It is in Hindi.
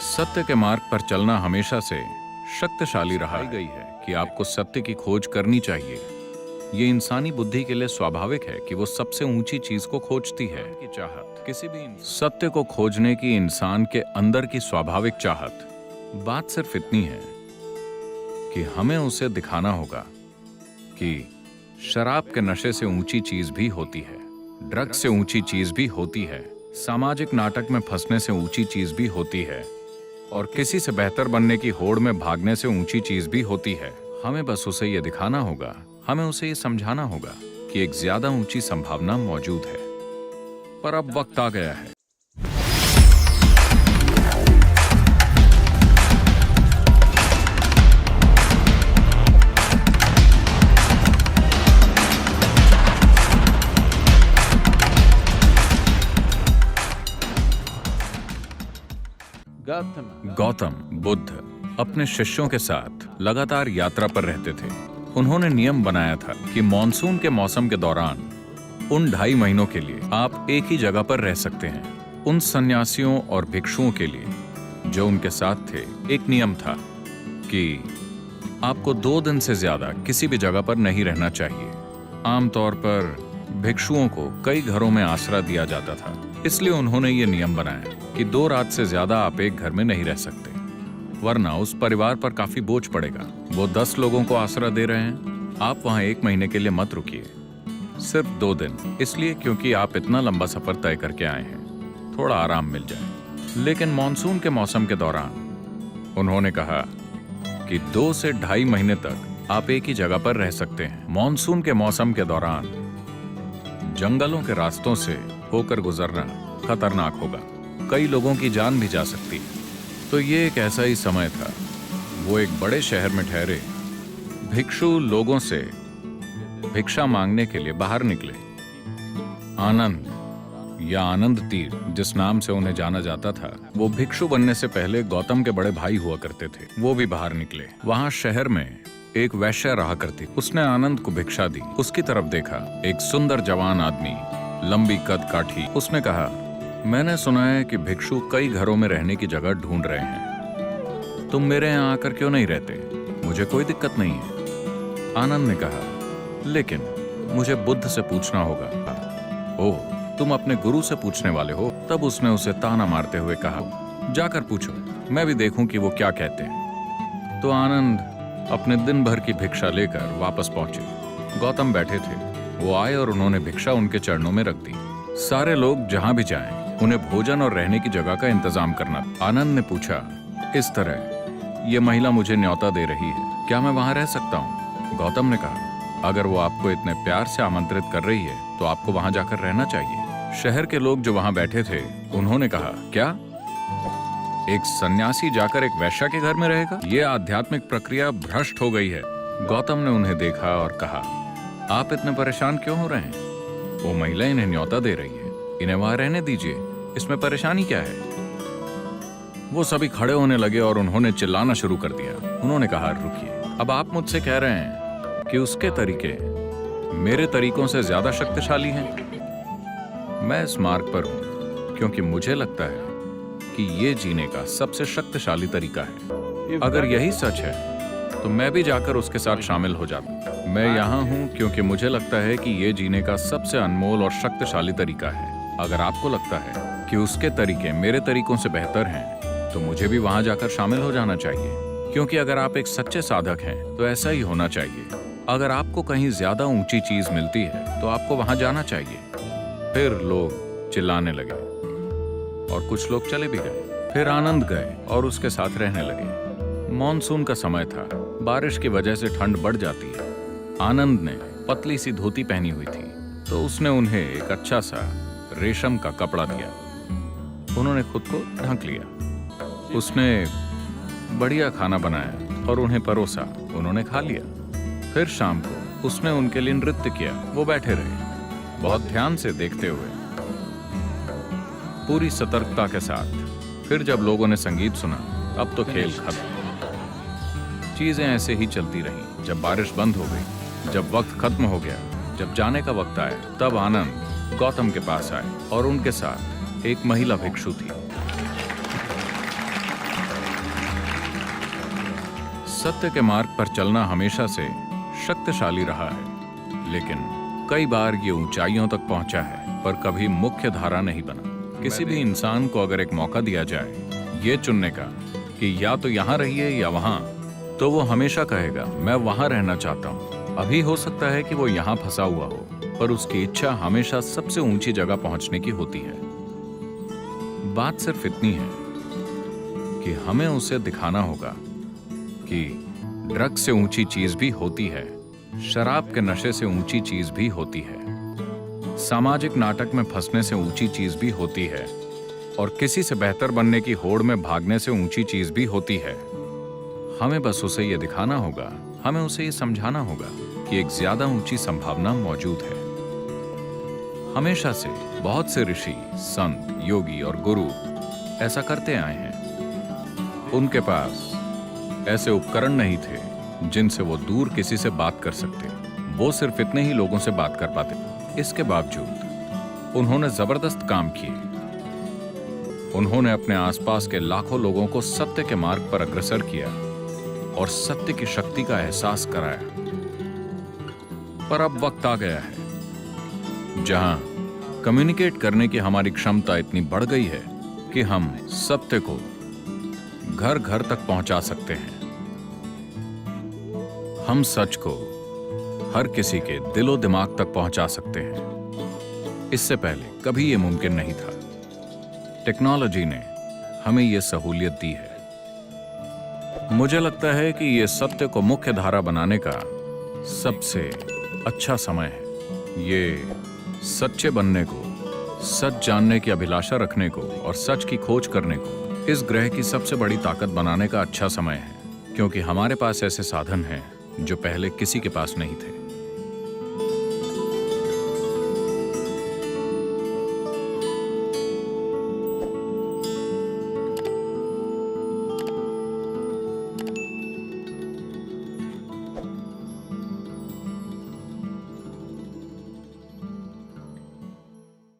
सत्य के मार्ग पर चलना हमेशा से शक्तिशाली रहा गई है कि आपको सत्य की खोज करनी चाहिए। ये इंसानी बुद्धि के लिए स्वाभाविक है कि वो सबसे ऊंची चीज को खोजती है। की चाहत किसी भी सत्य को खोजने की इंसान के अंदर की स्वाभाविक चाहत। बात सिर्फ इतनी है कि हमें उसे दिखाना होगा कि शराब के नशे से ऊंची चीज भी होती है, ड्रग्स से ऊंची चीज भी होती है, सामाजिक नाटक में फंसने से ऊंची चीज भी होती है, और किसी से बेहतर बनने की होड़ में भागने से ऊंची चीज भी होती है। हमें बस उसे ये दिखाना होगा, हमें उसे ये समझाना होगा कि एक ज्यादा ऊंची संभावना मौजूद है। पर अब वक्त आ गया है। गौतम बुद्ध अपने शिष्यों के साथ लगातार यात्रा पर रहते थे। उन्होंने नियम बनाया था कि मॉनसून के मौसम के दौरान उन 2.5 महीनों के लिए आप एक ही जगह पर रह सकते हैं। उन सन्यासियों और भिक्षुओं के लिए जो उनके साथ थे, एक नियम था कि आपको 2 दिन से ज्यादा किसी भी जगह पर नहीं रहना चाहिए। आमतौर पर भिक्षुओं को कई घरों में आसरा दिया जाता था, इसलिए उन्होंने ये नियम बनाया कि 2 रात से ज्यादा आप एक घर में नहीं रह सकते, वरना उस परिवार पर काफी बोझ पड़ेगा। वो 10 लोगों को आसरा दे रहे हैं, आप वहां 1 महीने के लिए मत रुकिए, सिर्फ 2 दिन, इसलिए क्योंकि आप इतना लंबा सफर तय करके आए हैं, थोड़ा आराम मिल जाए। लेकिन मॉनसून के मौसम के दौरान उन्होंने कहा कि 2 से 2.5 महीने तक आप एक ही जगह पर रह सकते हैं। मॉनसून के मौसम के दौरान जंगलों के रास्तों से होकर गुजरना खतरनाक होगा, कई लोगों की जान भी जा सकती है। तो ये एक ऐसा ही समय था। वो एक बड़े शहर में ठहरे भिक्षु लोगों से भिक्षा मांगने के लिए बाहर निकले। आनंद या आनंद तीर, जिस नाम से उन्हें जाना जाता था, वो भिक्षु बनने से पहले गौतम के बड़े भाई हुआ करते थे। वो भी बाहर निकले। वहां शहर में एक वैश्य रहा करती। उसने आनंद को भिक्षा दी। उसकी तरफ देखा, एक सुंदर जवान आदमी, लंबी कद काठी। उसने कहा, मैंने सुना है कि भिक्षु कई घरों में रहने की जगह ढूंढ रहे हैं, तुम मेरे यहाँ आकर क्यों नहीं रहते? मुझे कोई दिक्कत नहीं है। आनंद ने कहा, लेकिन मुझे बुद्ध से पूछना होगा। ओह, तुम अपने गुरु से पूछने वाले हो? तब उसने उसे ताना मारते हुए कहा, जाकर पूछो, मैं भी देखूं कि वो क्या कहते हैं। तो आनंद अपने दिन भर की भिक्षा लेकर वापस पहुंचे। गौतम बैठे थे। वो आए और उन्होंने भिक्षा उनके चरणों में रख दी। सारे लोग जहां भी जाएं, उन्हें भोजन और रहने की जगह का इंतजाम करना। आनंद ने पूछा, इस तरह ये महिला मुझे न्योता दे रही है, क्या मैं वहां रह सकता हूँ? गौतम ने कहा, अगर वो आपको इतने प्यार से आमंत्रित कर रही है तो आपको वहां जाकर रहना चाहिए। शहर के लोग जो वहां बैठे थे, उन्होंने कहा, क्या एक सन्यासी जाकर एक वैश्या के घर में रहेगा? ये आध्यात्मिक प्रक्रिया भ्रष्ट हो गई है। गौतम ने उन्हें देखा और कहा, आप इतने परेशान क्यों हो रहे हैं? वो महिला इन्हें न्योता दे रही है, इन्हें वहां रहने दीजिए, इसमें परेशानी क्या है? वो सभी खड़े होने लगे और उन्होंने चिल्लाना शुरू कर दिया। उन्होंने कहा, रुकिए, अब आप मुझसे कह रहे हैं कि उसके तरीके मेरे तरीकों से ज्यादा शक्तिशाली हैं? मैं इस मार्ग पर हूं क्योंकि मुझे लगता है कि ये जीने का सबसे शक्तिशाली तरीका है। अगर यही सच है तो मैं भी जाकर उसके साथ शामिल हो जाता। मैं यहाँ हूँ क्योंकि मुझे लगता है कि ये जीने का सबसे अनमोल और शक्तिशाली तरीका है। अगर आपको लगता है कि उसके तरीके मेरे तरीकों से बेहतर हैं, तो मुझे भी वहां जाकर शामिल हो जाना चाहिए, क्योंकि अगर आप एक सच्चे साधक हैं तो ऐसा ही होना चाहिए। अगर आपको कहीं ज्यादा ऊंची चीज मिलती है तो आपको वहां जाना चाहिए। फिर लोग चिल्लाने लगे और कुछ लोग चले भी गए। फिर आनंद गए और उसके साथ रहने लगे। मॉनसून का समय था, बारिश की वजह से ठंड बढ़ जाती है। आनंद ने पतली सी धोती पहनी हुई थी, तो उसने उन्हें एक अच्छा सा रेशम का कपड़ा दिया। उन्होंने खुद को ढक लिया। उसने बढ़िया खाना बनाया और उन्हें परोसा। उन्होंने खा लिया। फिर शाम को उसने उनके लिए नृत्य किया। वो बैठे रहे, बहुत ध्यान से देखते हुए, पूरी सतर्कता के साथ। फिर जब लोगों ने संगीत सुना, अब तो खेल खत्म। चीजें ऐसे ही चलती रहीं। जब बारिश बंद हो गई, जब वक्त खत्म हो गया, जब जाने का वक्त आया, तब आनंद गौतम के पास आए और उनके साथ एक महिला भिक्षु थी। सत्य के मार्ग पर चलना हमेशा से शक्तिशाली रहा है, लेकिन कई बार ये ऊंचाइयों तक पहुंचा है पर कभी मुख्य धारा नहीं बना। किसी भी इंसान को अगर एक मौका दिया जाए ये चुनने का कि या तो यहाँ रहिए या वहां, तो वो हमेशा कहेगा मैं वहां रहना चाहता हूँ। अभी हो सकता है कि वो यहाँ फंसा हुआ हो, पर उसकी इच्छा हमेशा सबसे ऊंची जगह पहुंचने की होती है। बात सिर्फ इतनी है कि हमें उसे दिखाना होगा कि ड्रग्स से ऊंची चीज भी होती है, शराब के नशे से ऊंची चीज भी होती है, सामाजिक नाटक में फंसने से ऊंची चीज भी होती है, और किसी से बेहतर बनने की होड़ में भागने से ऊंची चीज भी होती है। हमें बस उसे यह दिखाना होगा, हमें उसे यह समझाना होगा कि एक ज्यादा ऊंची संभावना मौजूद है। हमेशा से बहुत से ऋषि, संत, योगी और गुरु ऐसा करते आए हैं। उनके पास ऐसे उपकरण नहीं थे जिनसे वो दूर किसी से बात कर सकते। वो सिर्फ इतने ही लोगों से बात कर पाते। इसके बावजूद उन्होंने जबरदस्त काम किए। उन्होंने अपने आसपास के लाखों लोगों को सत्य के मार्ग पर अग्रसर किया और सत्य की शक्ति का एहसास कराया। पर अब वक्त आ गया है जहां कम्युनिकेट करने की हमारी क्षमता इतनी बढ़ गई है कि हम सत्य को घर घर तक पहुंचा सकते हैं। हम सच को हर किसी के दिलो दिमाग तक पहुंचा सकते हैं। इससे पहले कभी यह मुमकिन नहीं था। टेक्नोलॉजी ने हमें यह सहूलियत दी है। मुझे लगता है कि यह सत्य को मुख्य धारा बनाने का सबसे अच्छा समय है। ये सच्चे बनने को, सच जानने की अभिलाषा रखने को और सच की खोज करने को इस ग्रह की सबसे बड़ी ताकत बनाने का अच्छा समय है, क्योंकि हमारे पास ऐसे साधन हैं जो पहले किसी के पास नहीं थे।